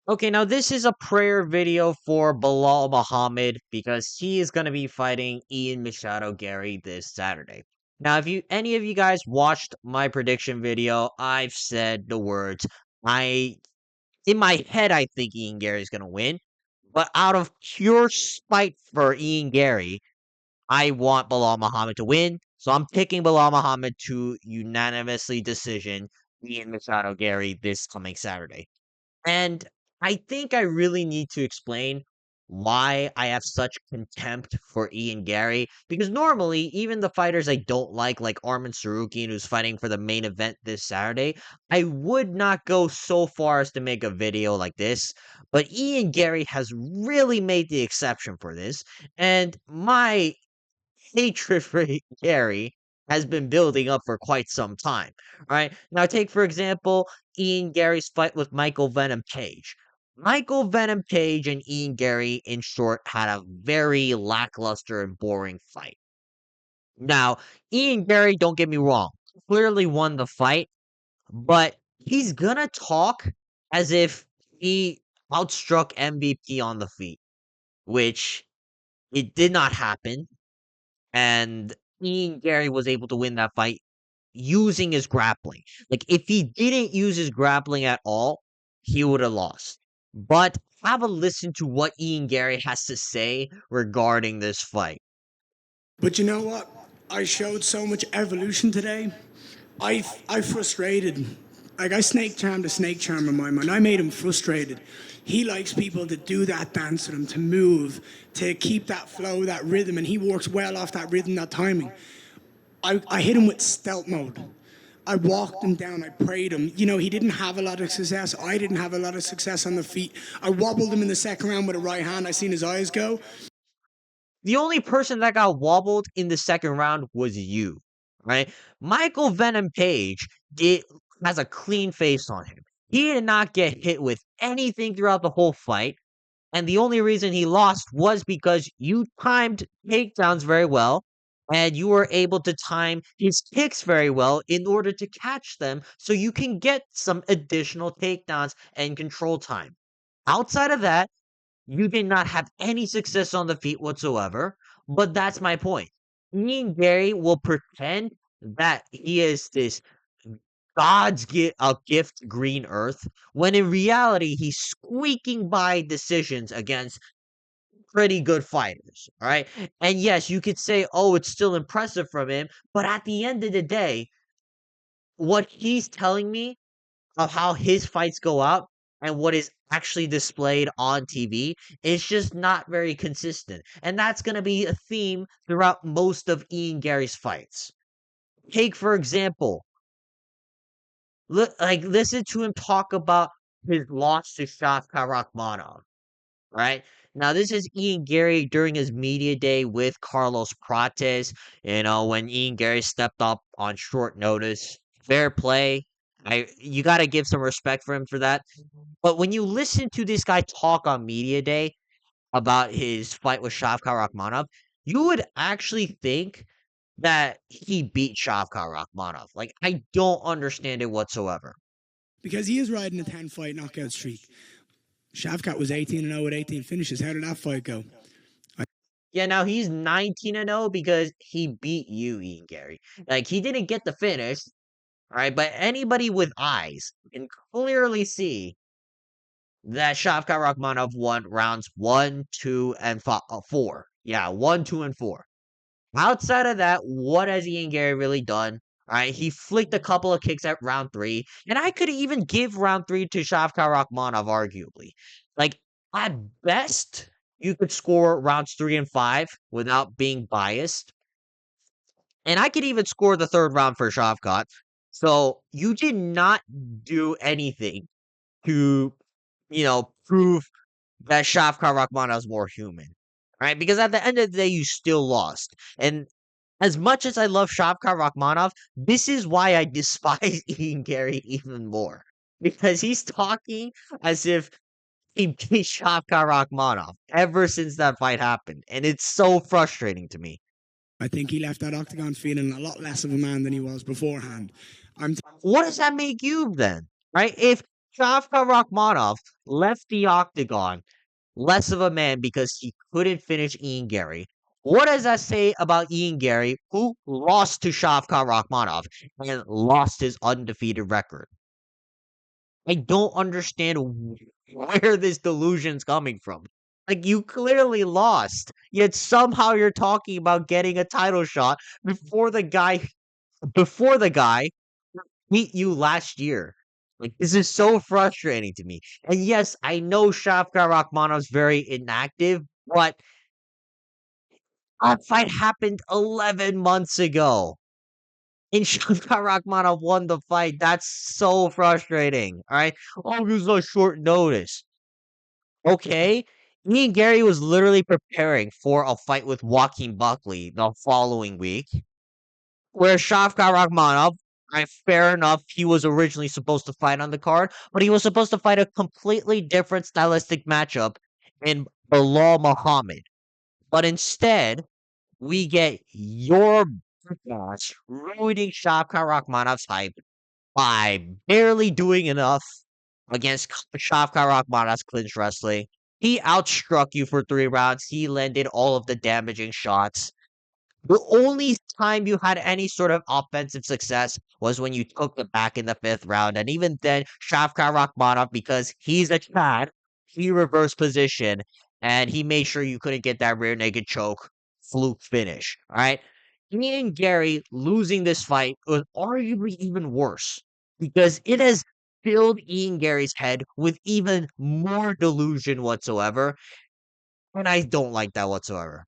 Okay, now this is a prayer video for Belal Muhammad because he is going to be fighting Ian Machado Gary this Saturday. Now, if you any of you guys watched my prediction video, I've said the words I in my head I think Ian Gary is going to win, but out of pure spite for Ian Gary, I want Belal Muhammad to win. So I'm picking Belal Muhammad to unanimously decision Ian Machado Gary this coming Saturday. And I think I really need to explain why I have such contempt for Ian Gary. Because normally, even the fighters I don't like Armin Sarukian, who's fighting for the main event this Saturday, I would not go so far as to make a video like this. But Ian Gary has really made the exception for this. And my hatred for Gary has been building up for quite some time. Right now, take for example Ian Gary's fight with Michael Venom Page. Michael Venom Page and Ian Gary, in short, had a very lackluster and boring fight. Now, Ian Gary, don't get me wrong, clearly won the fight, but he's gonna talk as if he outstruck MVP on the feet, which it did not happen. And Ian Gary was able to win that fight using his grappling. Like, if he didn't use his grappling at all, he would have lost. But have a listen to what Ian Gary has to say regarding this fight. But you know what? I showed so much evolution today. I frustrated. Like I snake charmed a snake charmer in my mind. I made him frustrated. He likes people to do that dance with him, to move, to keep that flow, that rhythm, and he works well off that rhythm, that timing. I hit him with stealth mode. I walked him down. I prayed him. You know, he didn't have a lot of success. I didn't have a lot of success on the feet. I wobbled him in the second round with a right hand. I seen his eyes go. The only person that got wobbled in the second round was you, right? Michael Venom Page did has a clean face on him. He did not get hit with anything throughout the whole fight. And the only reason he lost was because you timed takedowns very well, and you were able to time his kicks very well in order to catch them so you can get some additional takedowns and control time. Outside of that, you did not have any success on the feet whatsoever, but that's my point. Me and Gary will pretend that he is this a gift green earth, when in reality he's squeaking by decisions against pretty good fighters, all right? And yes, you could say, oh, it's still impressive from him, but at the end of the day, what he's telling me of how his fights go out and what is actually displayed on TV is just not very consistent. And that's going to be a theme throughout most of Ian Gary's fights. Take, for example, listen to him talk about his loss to Shafkat Rakhmonov. Right? Now, this is Ian Gary during his media day with Carlos Prates. When Ian Gary stepped up on short notice, fair play. You got to give some respect for him for that. But when you listen to this guy talk on media day about his fight with Shavkat Rakhmonov, you would actually think that he beat Shavkat Rakhmonov. Like, I don't understand it whatsoever. Because he is riding a 10 fight knockout streak. Shavkat was 18-0 with 18 finishes. How did that fight go? Yeah, now he's 19-0 because he beat you, Ian Gary. Like, he didn't get the finish, all right? But anybody with eyes can clearly see that Shavkat Rakhmonov won rounds 1, 2, and 4. Yeah, 1, 2, and 4. Outside of that, what has Ian Gary really done? All right, he flicked a couple of kicks at round 3, and I could even give round 3 to Shavkat Rakhmonov, arguably. Like, at best, you could score rounds 3 and 5 without being biased. And I could even score the third round for Shavkat. So you did not do anything to, prove that Shavkat Rakhmonov is more human. Right? Because at the end of the day, you still lost. And as much as I love Shavkat Rakhmonov, this is why I despise Ian Gary even more. Because he's talking as if he beat Shavkat Rakhmonov ever since that fight happened. And it's so frustrating to me. I think he left that octagon feeling a lot less of a man than he was beforehand. I'm What does that make you then? Right? If Shavkat Rakhmonov left the octagon less of a man because he couldn't finish Ian Gary. What does that say about Ian Gary, who lost to Shavkat Rakhmonov and lost his undefeated record? I don't understand where this delusion's coming from. Like, you clearly lost, yet somehow you're talking about getting a title shot before the guy beat you last year. Like, this is so frustrating to me. And yes, I know Shavkat Rakhmonov's very inactive, but that fight happened 11 months ago. And Shavkat Rakhmonov won the fight. That's so frustrating. All right. Oh, this is a short notice. Okay. Me and Gary was literally preparing for a fight with Joaquin Buckley the following week, where Shavkat Rakhmonov, right, fair enough, he was originally supposed to fight on the card, but he was supposed to fight a completely different stylistic matchup in Belal Muhammad. But instead, we get your boss ruining Shavkat Rakhmonov's hype by barely doing enough against Shavkat Rakhmonov's clinch wrestling. He outstruck you for 3 rounds. He landed all of the damaging shots. The only time you had any sort of offensive success was when you took it back in the 5th round, and even then, Shavkat Rakhmonov, because he's a Chad, he reversed position, and he made sure you couldn't get that rear naked choke fluke finish. All right, me and Gary losing this fight was arguably even worse because it has filled Ian Gary's head with even more delusion whatsoever, and I don't like that whatsoever.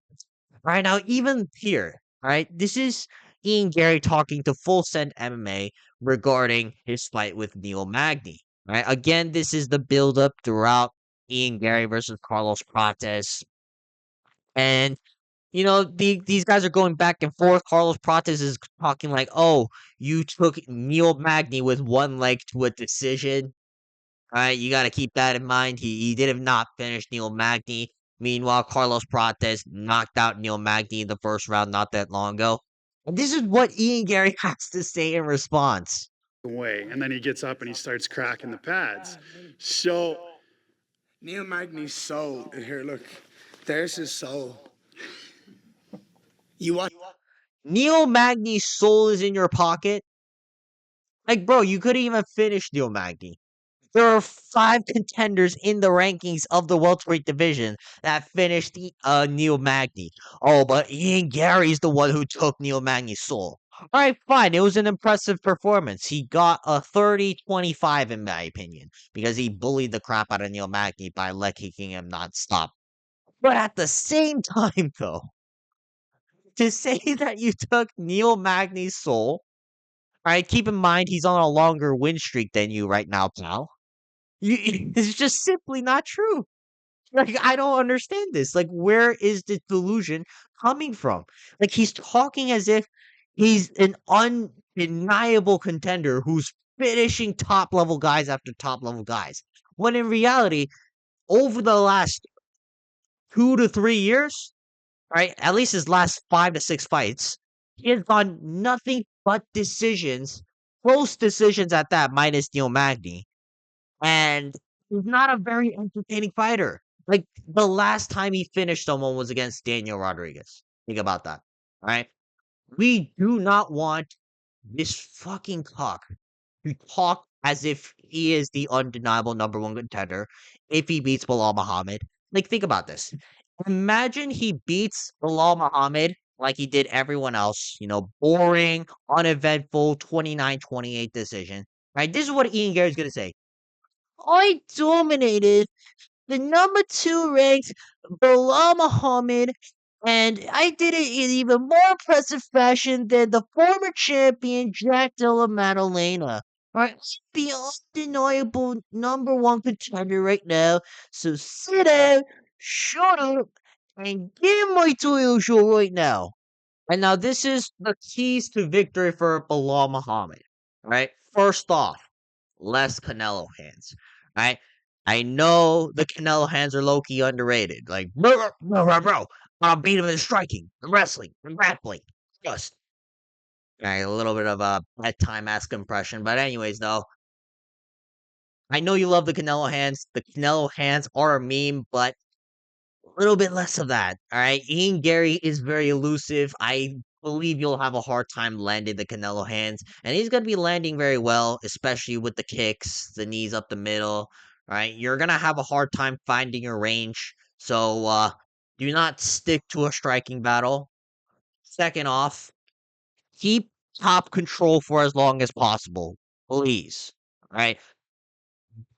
Right now, even here, right, this is Ian Gary talking to Full Send MMA regarding his fight with Neil Magny. Right, again, this is the build-up throughout Ian Gary versus Carlos Prates, and these guys are going back and forth. Carlos Prates is talking like, "Oh, you took Neil Magny with one leg to a decision." Alright, you gotta keep that in mind. He did have not finished Neil Magny. Meanwhile, Carlos Prates knocked out Neil Magny in the 1st round not that long ago. And this is what Ian Gary has to say in response. Away, and then he gets up and he starts cracking the pads. So Neil Magny's soul. Here, look. There's his soul. You watch. Neil Magny's soul is in your pocket. Like, bro, you couldn't even finish Neil Magny. There are 5 contenders in the rankings of the welterweight division that finished Neil Magny. Oh, but Ian Gary's the one who took Neil Magny's soul. All right, fine. It was an impressive performance. He got a 30-25 in my opinion because he bullied the crap out of Neil Magny by leg kicking him nonstop. But at the same time, though, to say that you took Neil Magny's soul, all right, keep in mind he's on a longer win streak than you right now, pal. It's just simply not true. Like, I don't understand this. Like, where is the delusion coming from? Like, he's talking as if he's an undeniable contender who's finishing top level guys after top level guys. When in reality, over the last 2 to 3 years, right, at least his last 5 to 6 fights, he has gone nothing but decisions, close decisions at that, minus Neil Magny. And he's not a very entertaining fighter. Like, the last time he finished someone was against Daniel Rodriguez. Think about that. All right. We do not want this fucking cock to talk as if he is the undeniable number 1 contender if he beats Bilal Muhammad. Like, think about this. Imagine he beats Bilal Muhammad like he did everyone else, boring, uneventful 29-28 decision. Right? This is what Ian Gary's going to say. I dominated the number 2 ranked Belal Muhammad, and I did it in even more impressive fashion than the former champion Jack Della Maddalena. Alright, the undeniable number 1 contender right now. So sit down, shut up, and get in my Toyo show right now. And now this is the keys to victory for Bilal Muhammad. Right? First off, less Canelo hands. Right? I know the Canelo hands are low key underrated. Like, bro. I'll beat him in striking, in wrestling, in grappling. Just right, a little bit of a bedtime esque impression. But anyways, though, I know you love the Canelo hands. The Canelo hands are a meme, but a little bit less of that. All right. Ian Gary is very elusive. I believe you'll have a hard time landing the Canelo hands. And he's going to be landing very well, especially with the kicks, the knees up the middle. All right. You're going to have a hard time finding your range. So do not stick to a striking battle. Second off, keep top control for as long as possible. Please. All right.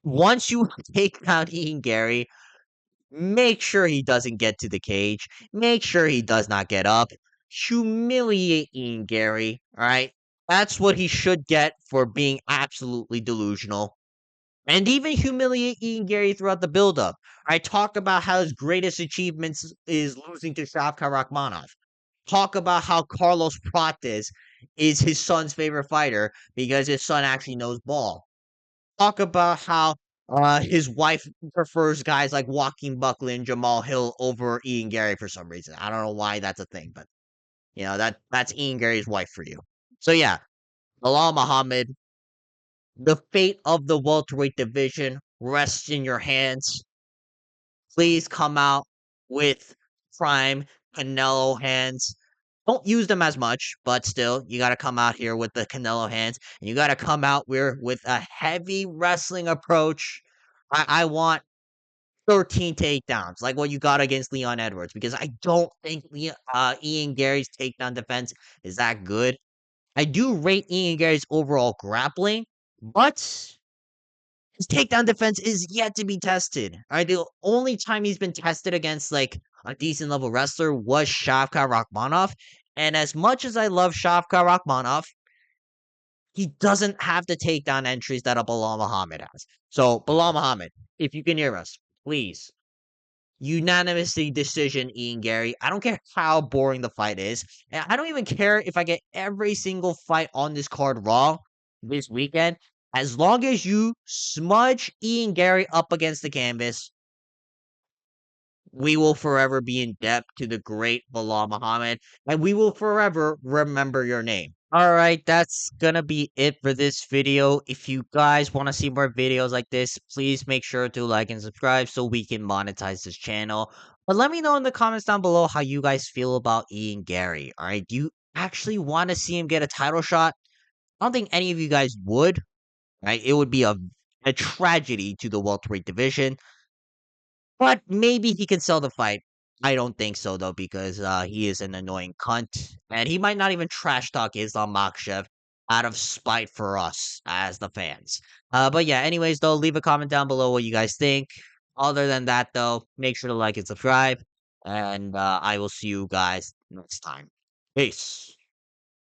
Once you take out Ian Gary, make sure he doesn't get to the cage. Make sure he does not get up. Humiliate Ian Gary. All right. That's what he should get for being absolutely delusional. And even humiliate Ian Gary throughout the buildup. I talk about how his greatest achievements is losing to Shavkat Rakhmonov. Talk about how Carlos Prates is his son's favorite fighter because his son actually knows ball. Talk about how his wife prefers guys like Joaquin Buckley and Jamal Hill over Ian Gary for some reason. I don't know why that's a thing, but that's Ian Gary's wife for you. So yeah, Bilal Muhammad, the fate of the welterweight division rests in your hands. Please come out with prime Canelo hands. Don't use them as much, but still, you got to come out here with the Canelo hands, and you got to come out here with a heavy wrestling approach. I want 13 takedowns, like what you got against Leon Edwards, because I don't think Ian Gary's takedown defense is that good. I do rate Ian Gary's overall grappling, but his takedown defense is yet to be tested. All right, the only time he's been tested against like a decent level wrestler was Shavkat Rakhmonov. And as much as I love Shavkat Rakhmonov, he doesn't have the takedown entries that a Bilal Muhammad has. So, Bilal Muhammad, if you can hear us, please unanimously decision Ian Gary. I don't care how boring the fight is. And I don't even care if I get every single fight on this card wrong this weekend. As long as you smudge Ian Gary up against the canvas, we will forever be in debt to the great Bilal Muhammad, and we will forever remember your name. All right, that's gonna be it for this video. If you guys want to see more videos like this, please make sure to like and subscribe so we can monetize this channel. But let me know in the comments down below how you guys feel about Ian Gary. All right, do you actually want to see him get a title shot? I don't think any of you guys would. Right, it would be a tragedy to the welterweight division. But maybe he can sell the fight. I don't think so though, because he is an annoying cunt, and he might not even trash talk Islam Makhachev out of spite for us as the fans. But yeah, anyways though, leave a comment down below what you guys think. Other than that though, make sure to like and subscribe, and I will see you guys next time. Peace.